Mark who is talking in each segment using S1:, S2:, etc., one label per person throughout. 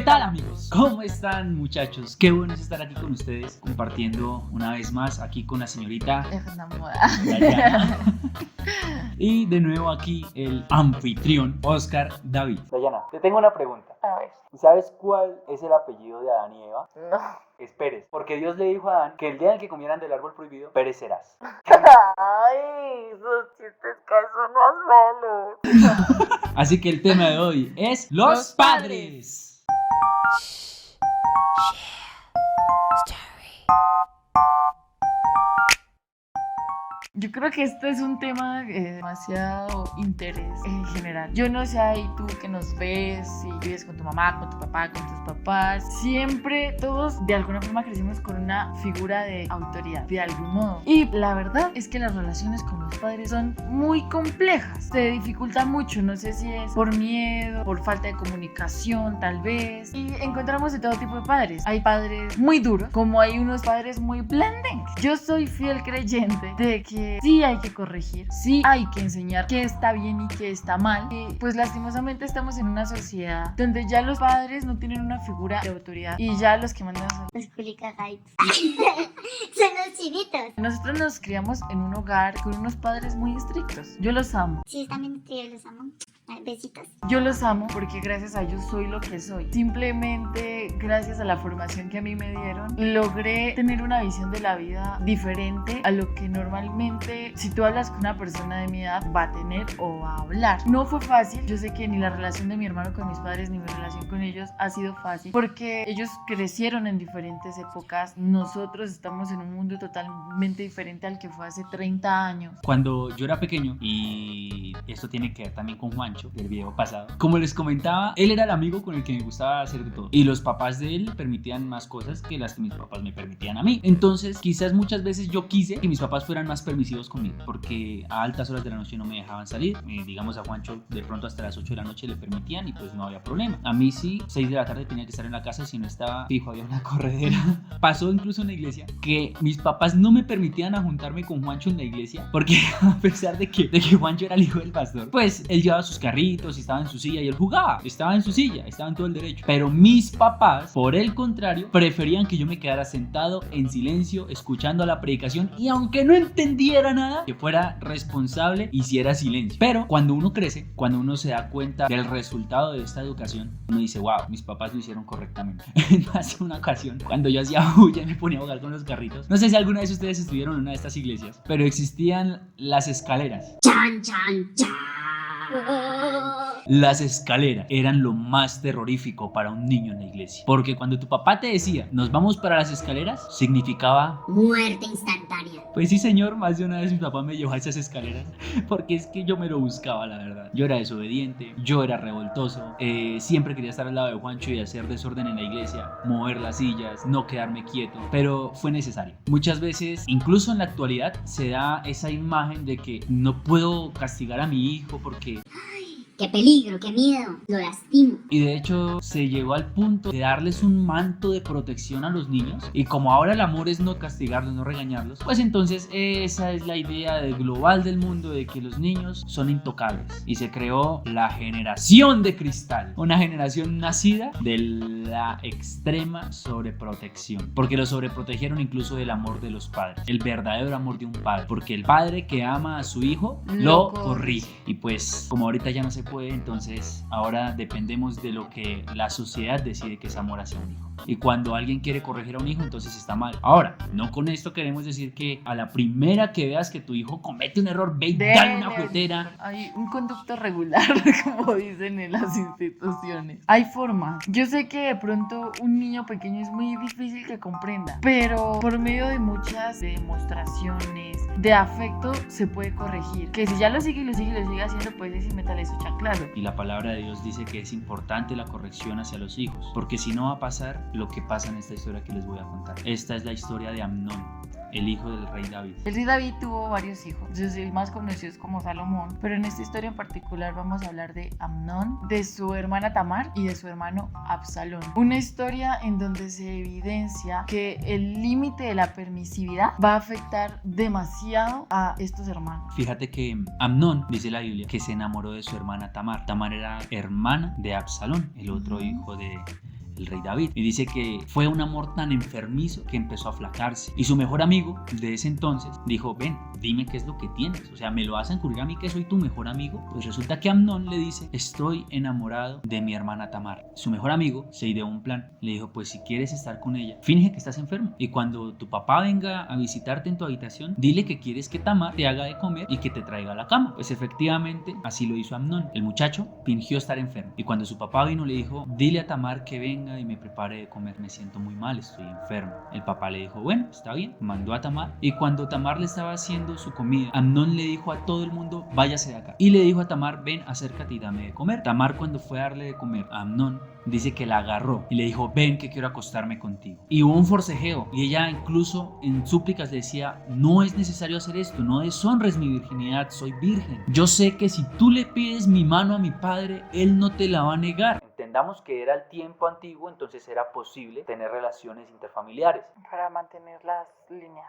S1: tal, amigos? ¿Cómo están, muchachos? Qué bueno es estar aquí con ustedes, compartiendo una vez más aquí con la señorita Dayana. Y de nuevo aquí el anfitrión Oscar David.
S2: Dayana, te tengo una pregunta.
S3: A ver.
S2: ¿Sabes cuál es el apellido de Adán y Eva?
S3: No.
S2: Es Pérez, porque Dios le dijo a Adán que el día en que comieran del árbol prohibido, perecerás.
S3: Ay, esos chistes que son más malos.
S1: Así que el tema de hoy es los padres.
S3: Yo creo que este es un tema de demasiado interés en general. Yo no sé ahí tú que nos ves, si vives con tu mamá, con tu papá, con tus papás. Siempre todos de alguna forma crecimos con una figura de autoridad, de algún modo. Y la verdad es que las relaciones con los padres son muy complejas. Se dificulta mucho, no sé si es por miedo, por falta de comunicación tal vez. Y encontramos de todo tipo de padres. Hay padres muy duros, como hay unos padres muy blandings. Yo soy fiel creyente de que sí hay que corregir, sí hay que enseñar qué está bien y qué está mal. Y pues lastimosamente estamos en una sociedad donde ya los padres no tienen una figura de autoridad y ya los que mandan son
S4: Los culicagaitos. Son los chinitos.
S3: Nosotros nos criamos en un hogar con unos padres muy estrictos. Yo los amo.
S4: Sí, también yo los amo. Ay, besitos.
S3: Yo los amo porque gracias a ellos soy lo que soy. Simplemente gracias a la formación que a mí me dieron, logré tener una visión de la vida diferente a lo que normalmente, si tú hablas con una persona de mi edad, va a tener o va a hablar. No fue fácil. Yo sé que ni la relación de mi hermano con mis padres ni mi relación con ellos ha sido fácil porque ellos crecieron en diferentes épocas. Nosotros estamos en un mundo totalmente diferente al que fue hace 30 años.
S1: Cuando yo era pequeño, y esto tiene que ver también con Juancho del video pasado, como les comentaba, él era el amigo con el que me gustaba hacer de todo, y los papás de él permitían más cosas que las que mis papás me permitían a mí. Entonces quizás muchas veces yo quise que mis papás fueran más permisivos conmigo, porque a altas horas de la noche no me dejaban salir. Digamos, a Juancho de pronto hasta las 8 de la noche le permitían y pues no había problema. A mí sí, 6 de la tarde tenía que estar en la casa, y si no estaba fijo había una corredera. Pasó incluso en la iglesia que mis papás no me permitían a juntarme con Juancho en la iglesia, porque a pesar de que Juancho era el hijo del pastor, pues él llevaba sus carritos y estaba en su silla y él jugaba, estaba en su silla, estaba en todo el derecho. Pero mis papás, por el contrario, preferían que yo me quedara sentado en silencio escuchando la predicación, y aunque no entendiera nada, que fuera responsable, hiciera silencio. Pero cuando uno crece, cuando uno se da cuenta del resultado de esta educación, uno dice, wow, mis papás lo hicieron correctamente. En más de una ocasión, cuando yo hacía bulla y me ponía a jugar con los carritos, no sé si alguna vez ustedes estuvieron en una de estas iglesias, pero existían las escaleras.
S4: Chan, chan, chan.
S1: Las escaleras eran lo más terrorífico para un niño en la iglesia, porque cuando tu papá te decía nos vamos para las escaleras, significaba
S4: Muerte instantánea.
S1: pues sí, señor. Más de una vez mi papá me llevó a esas escaleras porque es que yo me lo buscaba, la verdad. Yo era desobediente, yo era revoltoso, siempre quería estar al lado de Juancho y hacer desorden en la iglesia, mover las sillas, no quedarme quieto, pero fue necesario. Muchas veces, incluso en la actualidad, se da esa imagen de que no puedo castigar a mi hijo porque...
S4: Qué peligro, qué miedo. Lo lastimo.
S1: Y de hecho se llegó al punto de darles un manto de protección a los niños, y como ahora el amor es no castigarlos, no regañarlos, pues entonces esa es la idea global del mundo, de que los niños son intocables, y se creó la generación de cristal, una generación nacida de la extrema sobreprotección, porque los sobreprotegieron incluso del amor de los padres, el verdadero amor de un padre, porque el padre que ama a su hijo lo corrige. Y pues como ahorita ya no se puede, entonces ahora dependemos de lo que la sociedad decide que es amor hacia un hijo. Y cuando alguien quiere corregir a un hijo, entonces está mal. Ahora, no con esto queremos decir que a la primera que veas que tu hijo comete un error, ve y dale una juetera.
S3: Hay un conducto regular, como dicen en las instituciones. Hay formas. Yo sé que de pronto un niño pequeño es muy difícil que comprenda, pero por medio de muchas demostraciones de afecto se puede corregir. Que si ya lo sigue y lo sigue y lo sigue haciendo, pues es métale su chanclazo.
S1: Y la palabra de Dios dice que es importante la corrección hacia los hijos, porque si no va a pasar lo que pasa en esta historia que les voy a contar. Esta es la historia de Amnón, el hijo del rey David.
S3: El rey David tuvo varios hijos. El más conocido es como Salomón, pero en esta historia en particular vamos a hablar de Amnón, de su hermana Tamar y de su hermano Absalón. Una historia en donde se evidencia que el límite de la permisividad va a afectar demasiado a estos hermanos.
S1: Fíjate que Amnón, dice la Biblia, que se enamoró de su hermana Tamar. Tamar era hermana de Absalón, el otro hijo de el rey David. Y dice que fue un amor tan enfermizo que empezó a flacarse. Y su mejor amigo de ese entonces dijo, ven, dime qué es lo que tienes. O sea, ¿me lo vas a encubrir a mí que soy tu mejor amigo? Pues resulta que Amnón le dice, estoy enamorado de mi hermana Tamar. Su mejor amigo se ideó un plan. Le dijo, pues si quieres estar con ella, finge que estás enfermo. Y cuando tu papá venga a visitarte en tu habitación, dile que quieres que Tamar te haga de comer y que te traiga a la cama. Pues efectivamente, así lo hizo Amnón. El muchacho fingió estar enfermo. Y cuando su papá vino, le dijo, dile a Tamar que venga y me prepare de comer. Me siento muy mal, estoy enfermo. El papá le dijo, bueno, está bien. Mandó a Tamar. Y cuando Tamar le estaba haciendo su comida, Amnón le dijo a todo el mundo, váyase de acá. Y le dijo a Tamar, ven, acércate y dame de comer. Tamar, cuando fue a darle de comer a Amnón, dice que la agarró y le dijo, ven que quiero acostarme contigo. Y hubo un forcejeo y ella incluso en súplicas le decía, no es necesario hacer esto, no deshonres mi virginidad, soy virgen. Yo sé que si tú le pides mi mano a mi padre, él no te la va a negar.
S2: Entendamos que era el tiempo antiguo, entonces era posible tener relaciones interfamiliares,
S3: Para mantener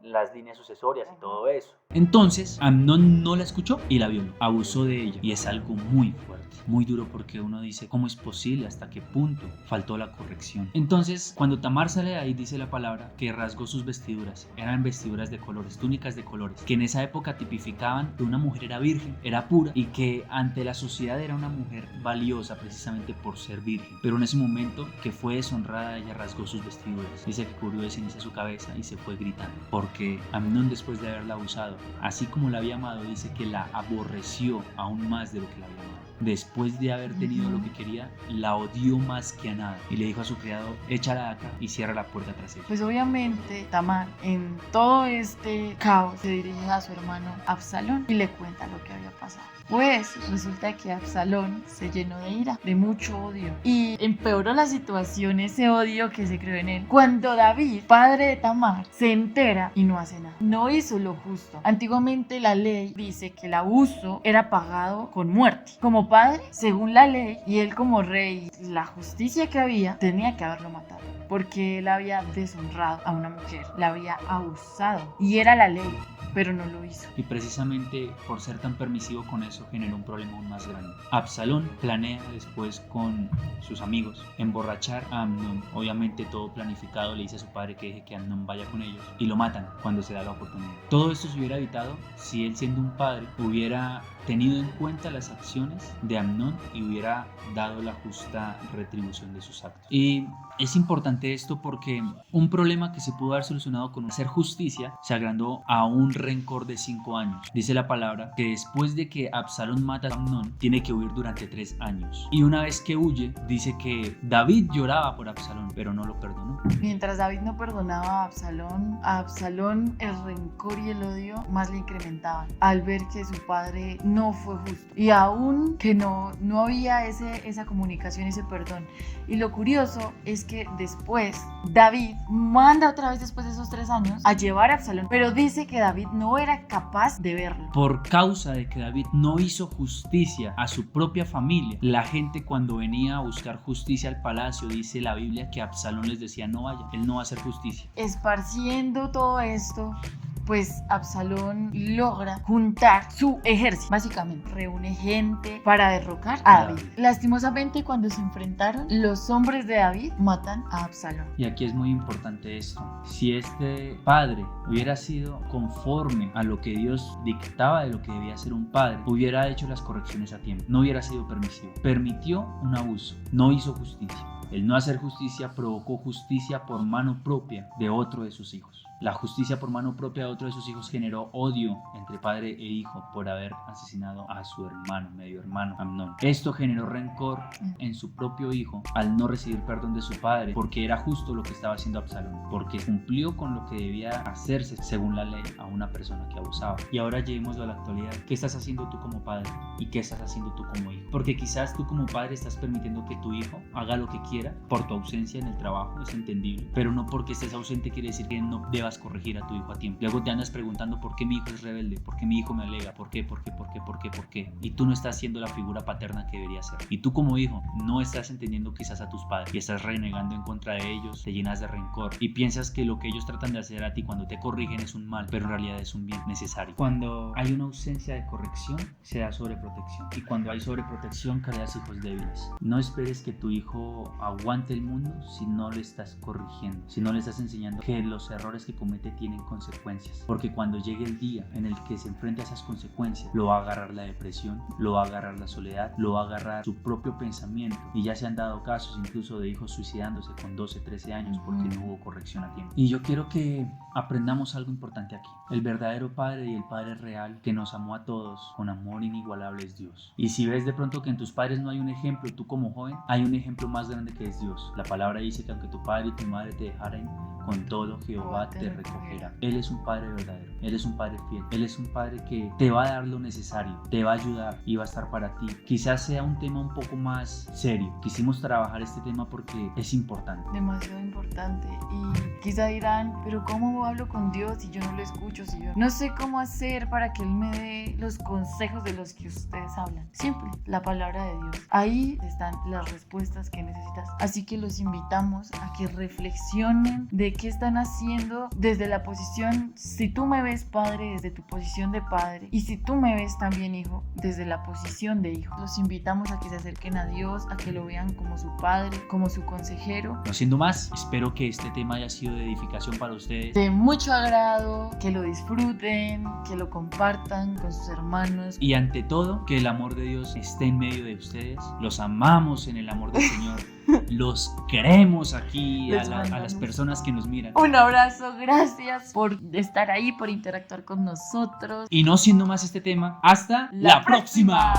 S2: las líneas sucesorias y todo eso.
S1: Entonces Amnón no la escuchó y la violó, abusó de ella, y es algo muy fuerte, muy duro, porque uno dice, ¿cómo es posible? ¿Hasta qué punto faltó la corrección? Entonces, cuando Tamar sale de ahí, dice la palabra que rasgó sus vestiduras. Eran vestiduras de colores, túnicas de colores, que en esa época tipificaban que una mujer era virgen, era pura, y que ante la sociedad era una mujer valiosa precisamente por ser virgen. Pero en ese momento que fue deshonrada, ella rasgó sus vestiduras. Dice que cubrió de ceniza su cabeza y se fue gritando, porque Amnón, después de haberla abusado, así como la había amado, dice que la aborreció aún más de lo que la había amado. Después de haber tenido lo que quería, la odió más que a nada, y le dijo a su criado, échala de acá y cierra la puerta tras ella.
S3: Pues obviamente Tamar en todo este caos se dirige a su hermano Absalón y le cuenta lo que había pasado. Pues resulta que Absalón se llenó de ira, de mucho odio, y empeoró la situación ese odio que se creó en él. Cuando David, padre de Tamar, se entera y no hace nada, no hizo lo justo. Antiguamente la ley dice que el abuso era pagado con muerte. Como padre, según la ley, y él como rey, la justicia que había, tenía que haberlo matado, porque él había deshonrado a una mujer, la había abusado, y era la ley, pero no lo hizo.
S1: Y precisamente por ser tan permisivo con eso, generó un problema aún más grande. Absalón planea después con sus amigos emborrachar a Amnón. Obviamente todo planificado, le dice a su padre que deje que Amnón vaya con ellos, y lo matan cuando se da la oportunidad. Todo esto se hubiera evitado si él, siendo un padre, hubiera tenido en cuenta las acciones de Amnón y hubiera dado la justa retribución de sus actos. Y es importante esto porque un problema que se pudo haber solucionado con hacer justicia se agrandó a un rencor de 5 años. Dice la palabra que después de que Absalón mata a Amnón, tiene que huir durante 3 años. Y una vez que huye, dice que David lloraba por Absalón, pero no lo perdonó.
S3: Mientras David no perdonaba a Absalón el rencor y el odio más le incrementaban al ver que su padre no fue justo, y aún que no había esa comunicación, ese perdón. Y lo curioso es que después David manda otra vez, después de esos 3 años, a llevar a Absalón, pero dice que David no era capaz de verlo.
S1: Por causa de que David no hizo justicia a su propia familia, la gente, cuando venía a buscar justicia al palacio, dice la Biblia que Absalón les decía, no vaya, él no va a hacer justicia.
S3: Esparciendo todo esto, pues Absalón logra juntar su ejército, básicamente reúne gente para derrocar a David. Lastimosamente, cuando se enfrentaron, los hombres de David matan a Absalón.
S1: Y aquí es muy importante esto: si este padre hubiera sido conforme a lo que Dios dictaba de lo que debía ser un padre, hubiera hecho las correcciones a tiempo, no hubiera sido permisivo. Permitió un abuso, no hizo justicia. El no hacer justicia provocó justicia por mano propia de otro de sus hijos. La justicia por mano propia de otro de sus hijos generó odio entre padre e hijo por haber asesinado a su hermano, medio hermano, Amnón. Esto generó rencor en su propio hijo al no recibir perdón de su padre, porque era justo lo que estaba haciendo Absalón, porque cumplió con lo que debía hacerse según la ley a una persona que abusaba. Y ahora llevémoslo a la actualidad. ¿Qué estás haciendo tú como padre? ¿Y qué estás haciendo tú como hijo? Porque quizás tú como padre estás permitiendo que tu hijo haga lo que quiera por tu ausencia en el trabajo, es entendible, pero no porque estés ausente quiere decir que no debas puedas corregir a tu hijo a tiempo. Luego te andas preguntando por qué mi hijo es rebelde, por qué mi hijo me alega, por qué. Y tú no estás siendo la figura paterna que debería ser. Y tú como hijo no estás entendiendo quizás a tus padres y estás renegando en contra de ellos, te llenas de rencor y piensas que lo que ellos tratan de hacer a ti cuando te corrigen es un mal, pero en realidad es un bien necesario. Cuando hay una ausencia de corrección, se da sobreprotección. Y cuando hay sobreprotección, creas hijos débiles. No esperes que tu hijo aguante el mundo si no le estás corrigiendo, si no le estás enseñando que los errores que comete tienen consecuencias. Porque cuando llegue el día en el que se enfrente a esas consecuencias, lo va a agarrar la depresión, lo va a agarrar la soledad, lo va a agarrar su propio pensamiento. Y ya se han dado casos incluso de hijos suicidándose con 12, 13 años porque no hubo corrección a tiempo. Y yo quiero que aprendamos algo importante aquí. El verdadero Padre y el Padre real que nos amó a todos con amor inigualable es Dios. Y si ves de pronto que en tus padres no hay un ejemplo, tú como joven, hay un ejemplo más grande que es Dios. La palabra dice que aunque tu padre y tu madre te dejaren, con todo Jehová te recogerá. Él es un Padre verdadero, Él es un Padre fiel, Él es un Padre que te va a dar lo necesario, te va a ayudar y va a estar para ti. Quizás sea un tema un poco más serio. Quisimos trabajar este tema porque es importante.
S3: Demasiado importante. Y quizá dirán, pero ¿cómo hablo con Dios si yo no lo escucho? Si yo no sé cómo hacer para que Él me dé los consejos de los que ustedes hablan. Simple, la palabra de Dios. Ahí están las respuestas que necesitas. Así que los invitamos a que reflexionen de qué están haciendo desde la posición, si tú me ves padre, desde tu posición de padre, y si tú me ves también hijo, desde la posición de hijo. Los invitamos a que se acerquen a Dios, a que lo vean como su padre, como su consejero.
S1: No siendo más, espero que este tema haya sido de edificación para ustedes.
S3: De mucho agrado, que lo disfruten, que lo compartan con sus hermanos.
S1: Y ante todo, que el amor de Dios esté en medio de ustedes. Los amamos en el amor del Señor. Los queremos aquí a las personas que nos miran.
S3: Un abrazo, gracias por estar ahí, por interactuar con nosotros.
S1: Y no siendo más este tema, hasta la próxima.